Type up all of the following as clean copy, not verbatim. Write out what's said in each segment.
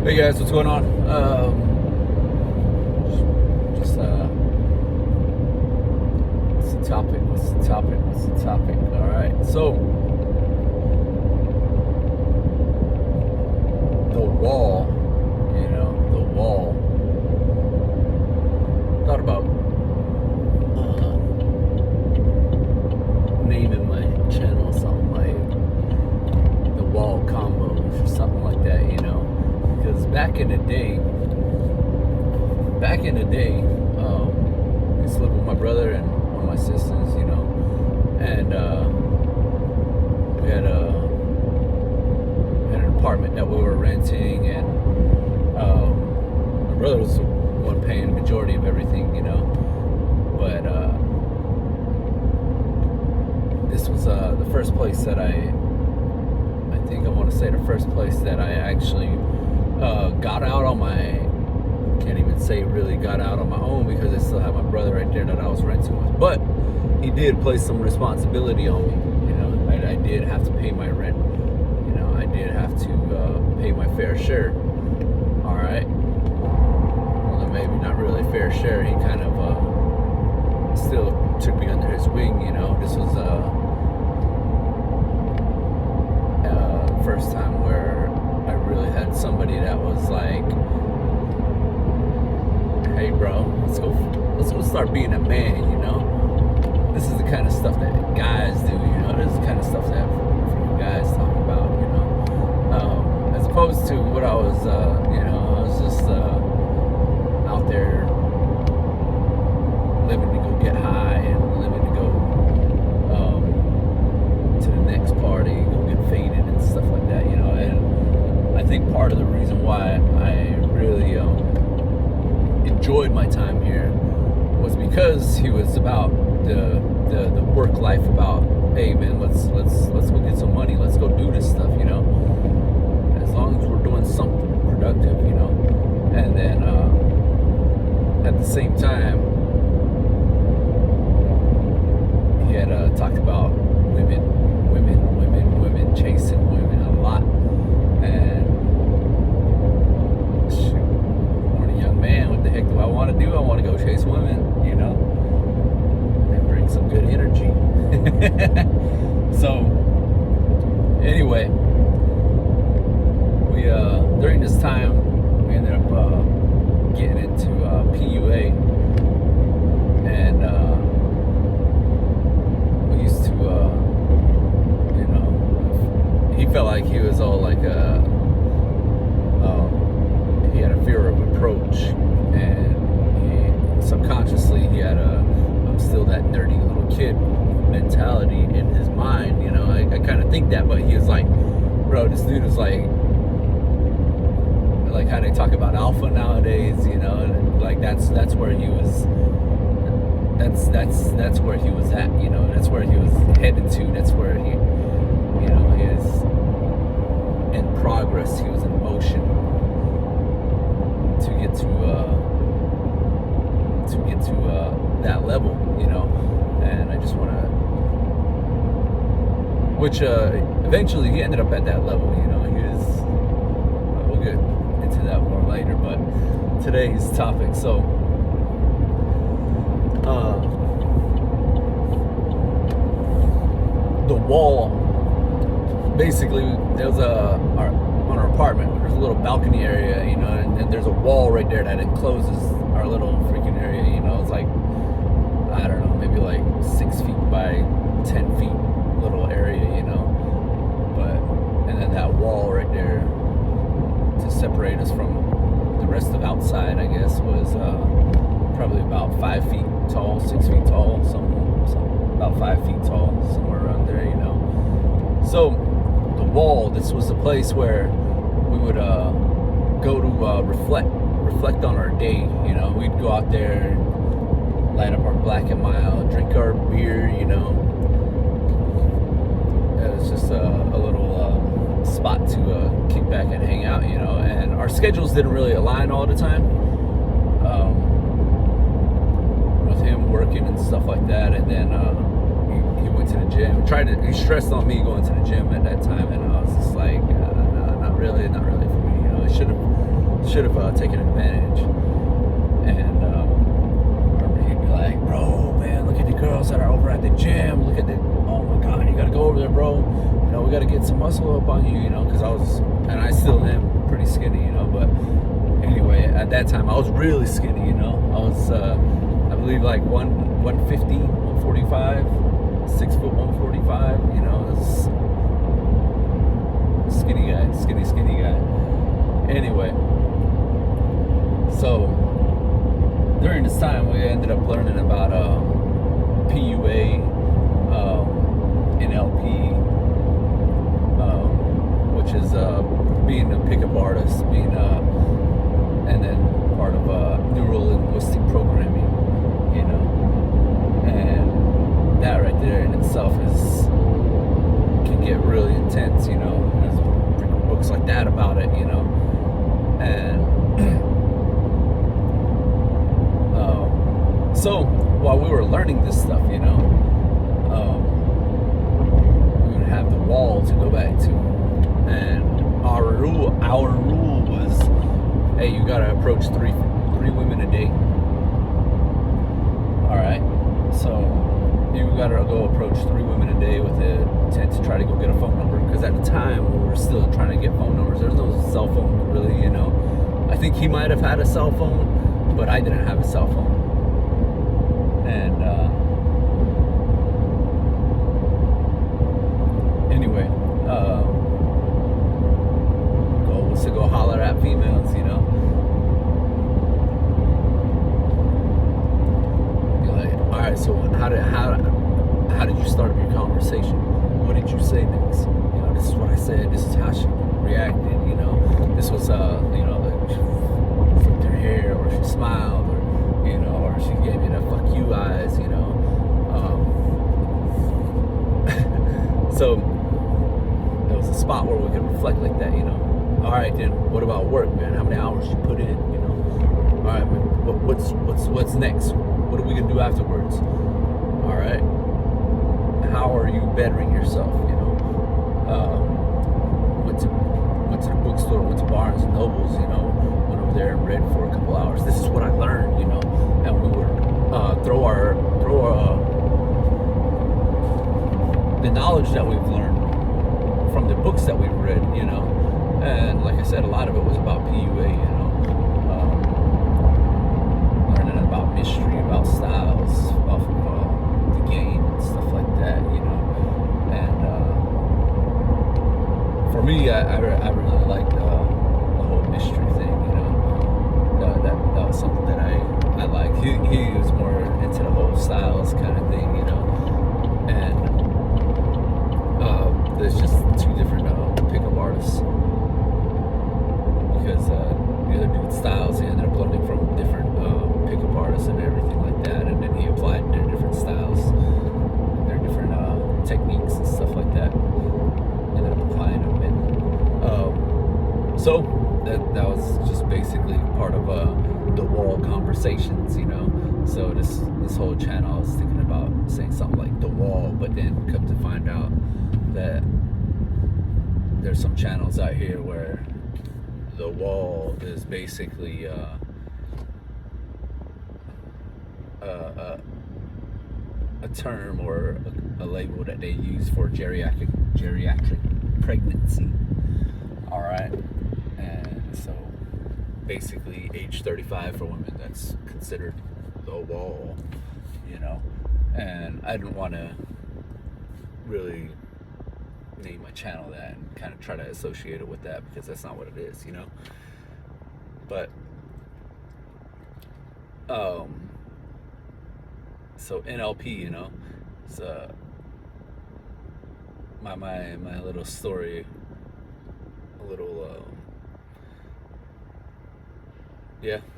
Hey guys, what's going on? Just what's the topic? What's the topic? All right, so the wall, the wall. Thought about naming my channel something like the Wall Combos or something like that, because back in the day, I used to live with my brother and one of my sisters, and we had an apartment that we were renting, and my brother was the one paying the majority of everything, but this was the first place that I want to say the first place that I actually got out on my, can't even say really got out on my own, because I still had my brother right there that I was renting with. But he did place some responsibility on me. I did have to pay my rent. I did have to pay my fair share. All right. Well, maybe not really fair share. He kind of still took me under his wing. This was first time where I really had somebody that was like, hey bro, let's go start being a man, This is the kind of stuff that guys do, This is the kind of stuff that guys talk about, as opposed to what I was, I was just out there living to go get high and living to go to the next party, go get faded and stuff like that, and I think part of the reason why I really enjoyed my time here was because he was about the work life, about, hey man, let's go get some money, let's go do this stuff, as long as we're doing something productive, and then at the same time he had talked about women chasing women a lot. And shoot, when a young man, what the heck do I want to do? I want to go chase women, and bring some good energy. So anyway, we during this time we ended up getting into PUA, and we used to he felt like he was all like he had a fear of approach, and subconsciously he had I'm still that nerdy little kid mentality in his mind, I kind of think that, but he was like, bro, this dude is like how they talk about alpha nowadays, like that's where he was, that's where he was at, that's where he was headed to, that's where he is in progress, he was in motion to get to that level, and I just want to, which eventually he ended up at that level, he was, we'll get into that more later, but today's topic, so the wall, basically there was on our apartment, there's a little balcony area, and there's a wall right there that encloses our little freaking area, it's like, I don't know, maybe like 6 feet by 10 feet little area, but, and then that wall right there to separate us from the rest of outside, I guess, was probably about 5 feet tall, 6 feet tall, something about 5 feet tall, somewhere around there, So the wall, this was a place where we would go to reflect on our day, we'd go out there, light up our Black and Mild, drink our beer, it was just a little spot to kick back and hang out, and our schedules didn't really align all the time, with him working and stuff like that, and then he went to the gym, he stressed on me going to the gym at that time, and I was just like, not really for me, I should have should have taken advantage. And remember, he'd be like, bro, man, look at the girls that are over at the gym. Look at the, oh my God, you got to go over there, bro. You know, we got to get some muscle up on you, you know, because I still am pretty skinny, you know, but anyway, at that time, I was really skinny, you know. I was, I believe, like 150, 145, 6 foot 145, you know. It was skinny guy, skinny guy. Anyway, so during this time, we ended up learning about PUA, NLP, which is being a pickup artist, and then part of neuro-linguistic programming, you know, and that right there in itself can get really intense, you know. There's books like that about it, you know, and so while we were learning this stuff, you know, we would have the wall to go back to, and our rule was, hey, you gotta approach three women a day. All right, so you gotta go approach 3 women a day with the intent to try to go get a phone number, because at the time we were still trying to get phone numbers. There's no cell phone really, you know. I think he might have had a cell phone, but I didn't have a cell phone. And anyway, goal was to go holler at females, you know. Be like, all right, so how did you start up your conversation? What did you say next? You know, this is what I said. This is how she reacted. You know, this was you know, like she flipped her hair, or she smiled, or you know, or she gave me the fuck you eyes. You know, so there was a spot where we could reflect like that. You know, all right, then what about work, man? How many hours you put in? You know, all right, man, what's next? What are we gonna do afterwards? All right. How are you bettering yourself? You know, went to the bookstore, went to Barnes and Nobles. You know, went over there and read for a couple hours. This is what I learned. You know, and we would throw the knowledge that we've learned from the books that we've read. You know, and like I said, a lot of it was about PUA. You know, learning about mystery, about styles, about the game and stuff like that, you know. And for me, I really liked the whole mystery thing, you know. That was something that I liked. He was more into the whole styles kind of thing, you know. And there's just 2 different pickup artists, because the other dude's styles, he ended up learning from different pickup artists and everything like that, and then he applied their different styles, their different techniques and stuff like that, ended up applying them. And so that was just basically part of the wall conversations, you know. So this whole channel, I was thinking about saying something like the wall, but then come to find out that there's some channels out here where the wall is basically a term or a label that they use for geriatric pregnancy. All right, and so basically age 35 for women, that's considered the wall, you know. And I didn't want to really name my channel that and kind of try to associate it with that, because that's not what it is, you know. But so NLP, you know, it's my little story, a little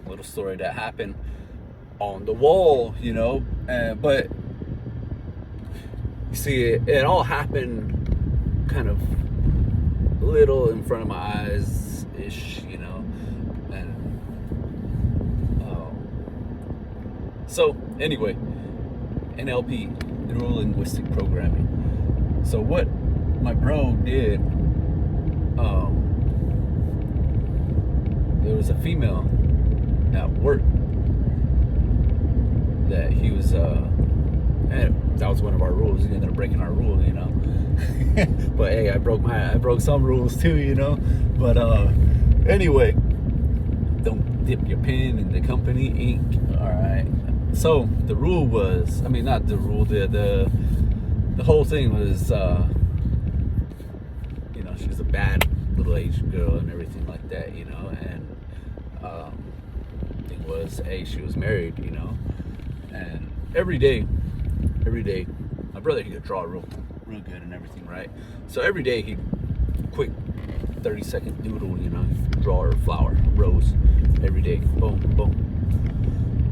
little story that happened on the wall, you know. But you see, it all happened kind of little in front of my eyes ish, you know. And so anyway, NLP, neuro-linguistic programming. So what my bro did, there was a female at work that he was, and that was one of our rules. He ended up breaking our rule, you know. But hey, I broke some rules too, you know. But anyway, don't dip your pen in the company ink. All right. So the rule was, I mean, not the rule. The whole thing was, you know, she was a bad little Asian girl and everything like that, you know. And thing was, she was married, you know. And every day, my brother, he could draw real good and everything, right? So every day he'd quick 30-second doodle, you know, draw her a flower, rose, every day, boom, boom,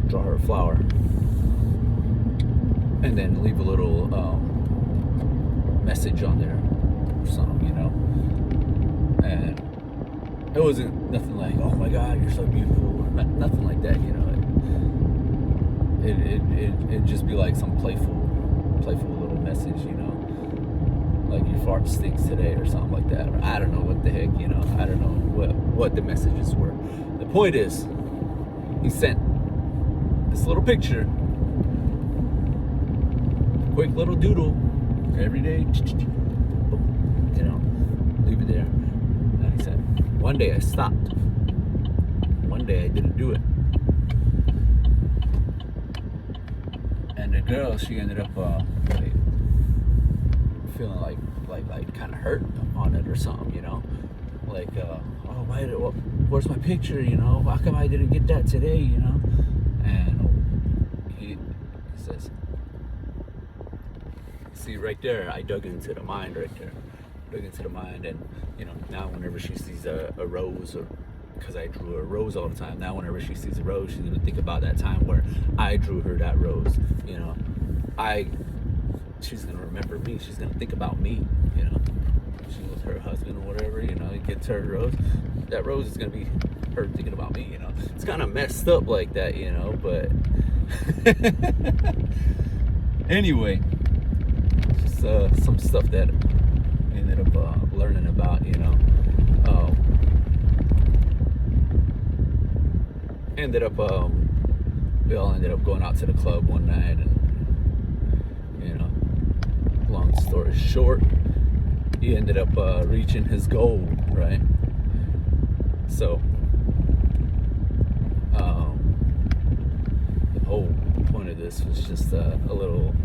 draw her a flower, and then leave a little message on there or something, you know. And it wasn't nothing like, oh my God, you're so beautiful, or nothing like that, you know. It'd just be like some playful little message, you know, like your fart stinks today or something like that, or I don't know what the heck, you know, I don't know what the messages were. The point is, he sent this little picture, quick little doodle, every day, you know, leave it there. And he said, one day I stopped, one day I didn't do it. And the girl, she ended up feeling like kind of hurt on it or something, you know, like where's my picture, you know, how come I didn't get that today, you know? And he says, see right there, I dug into the mind right there, and you know, now whenever she sees a rose, or because I drew a rose all the time, now whenever she sees a rose, she's gonna think about that time where I drew her that rose, you know. She's gonna remember me, she's gonna think about me, you know. She was her husband or whatever, you know, he gets her a rose, that rose is gonna be her thinking about me, you know. It's kind of messed up like that, you know, but anyway, just some stuff that I ended up learning about, you know. We all ended up going out to the club one night, and you know, long story short, he ended up reaching his goal, right? So the whole point of this was just a little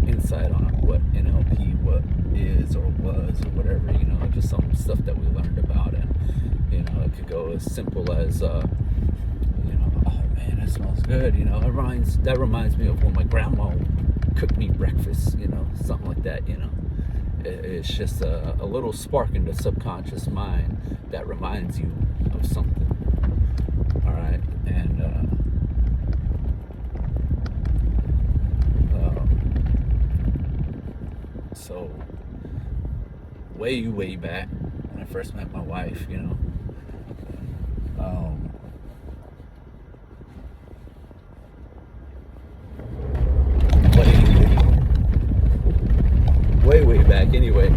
insight on what NLP is or was or whatever, you know, just some stuff that we learned about. And you know, it could go as simple as that smells good, you know. That reminds me of when my grandma cooked me breakfast, you know, something like that, you know. It's just a little spark in the subconscious mind that reminds you of something. All right, and so way back when I first met my wife, you know. Way back anyway.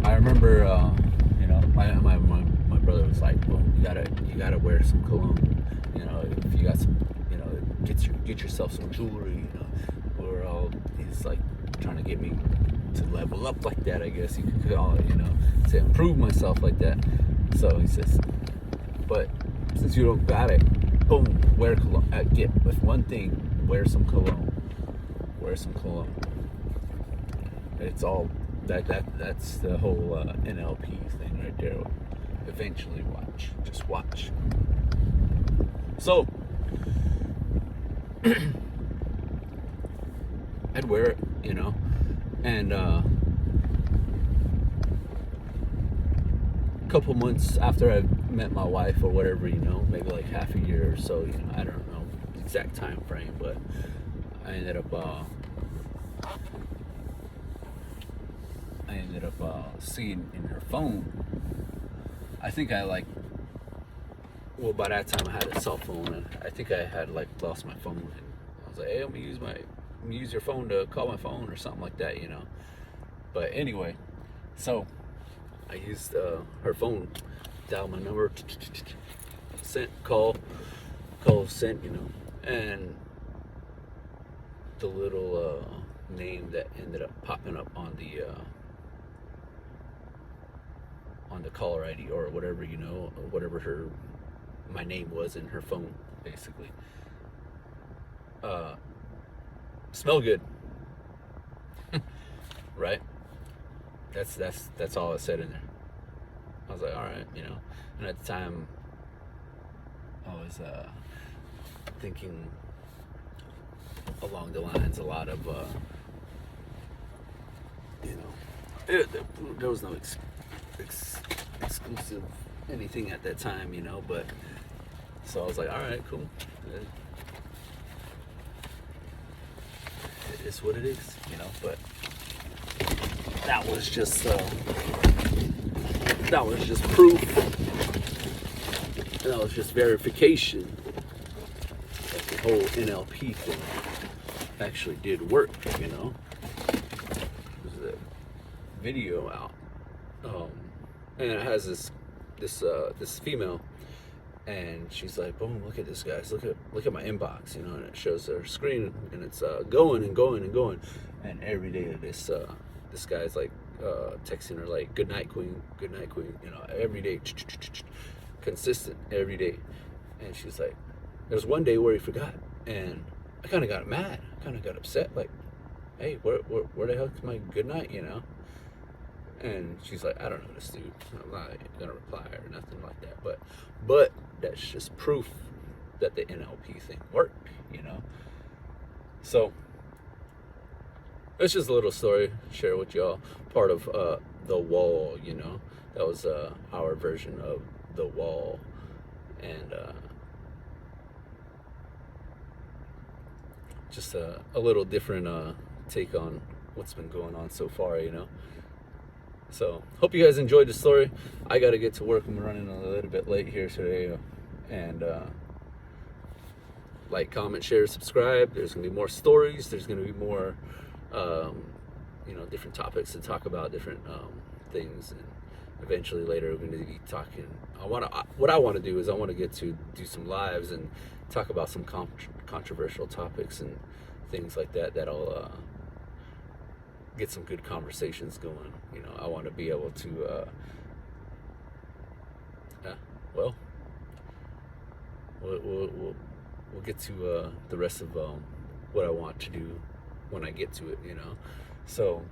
I remember, you know, my brother was like, well, you gotta wear some cologne, you know, if you got some, you know, get yourself some jewelry, you know. He's like trying to get me to level up like that, I guess you could call it, you know, to improve myself like that. So he says, but since you don't got it, boom, wear cologne. Get with one thing, wear some cologne. It's all that's the whole NLP thing right there. Eventually, just watch. So I'd wear it, you know, and a couple months after I met my wife or whatever, you know, maybe like half a year or so, you know, I don't know the exact time frame, but I ended up seeing in her phone. I think by that time I had a cell phone, and I think I had lost my phone, and I was like, hey, I'm gonna use your phone to call my phone or something like that, you know. But anyway, so I used her phone, dial my number, sent call sent, and the little name that ended up popping up on the caller ID or whatever, whatever my name was in her phone, basically. Smell good, right? That's all it said in there. I was like, all right, And at the time, I was thinking along the lines a lot of, there was no exclusive anything at that time, but so I was like, all right, cool. It is what it is, but that was just proof. That was just verification that the whole NLP thing actually did work, There's a video out, and it has this female, and she's like, boom, look at this, guys, look at my inbox, and it shows her screen, and it's going and going and going, and every day this guy's like texting her like, good night queen, every day, consistent every day. And she's like, there's one day where he forgot, and I kind of got mad, kind of got upset, like, hey, where the heck's my good night, And she's like, I don't know this dude, I'm not gonna reply or nothing like that, but that's just proof that the NLP thing worked, So it's just a little story, share with y'all, part of the wall, that was our version of the wall, and just a little different take on what's been going on so far, So hope you guys enjoyed the story. I gotta get to work. I'm running a little bit late here today, and like, comment, share, subscribe. There's gonna be more stories. There's gonna be more different topics to talk about, different things, and eventually later we're going to be talking. What I want to do is I want to get to do some lives and talk about some controversial topics and things like that. That'll get some good conversations going. I want to be able to we'll get to the rest of what I want to do when I get to it, So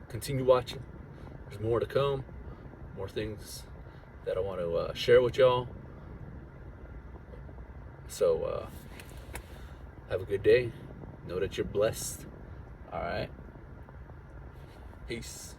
continue watching. There's more to come, more things that I want to share with y'all. So have a good day. Know that you're blessed. All right. Peace.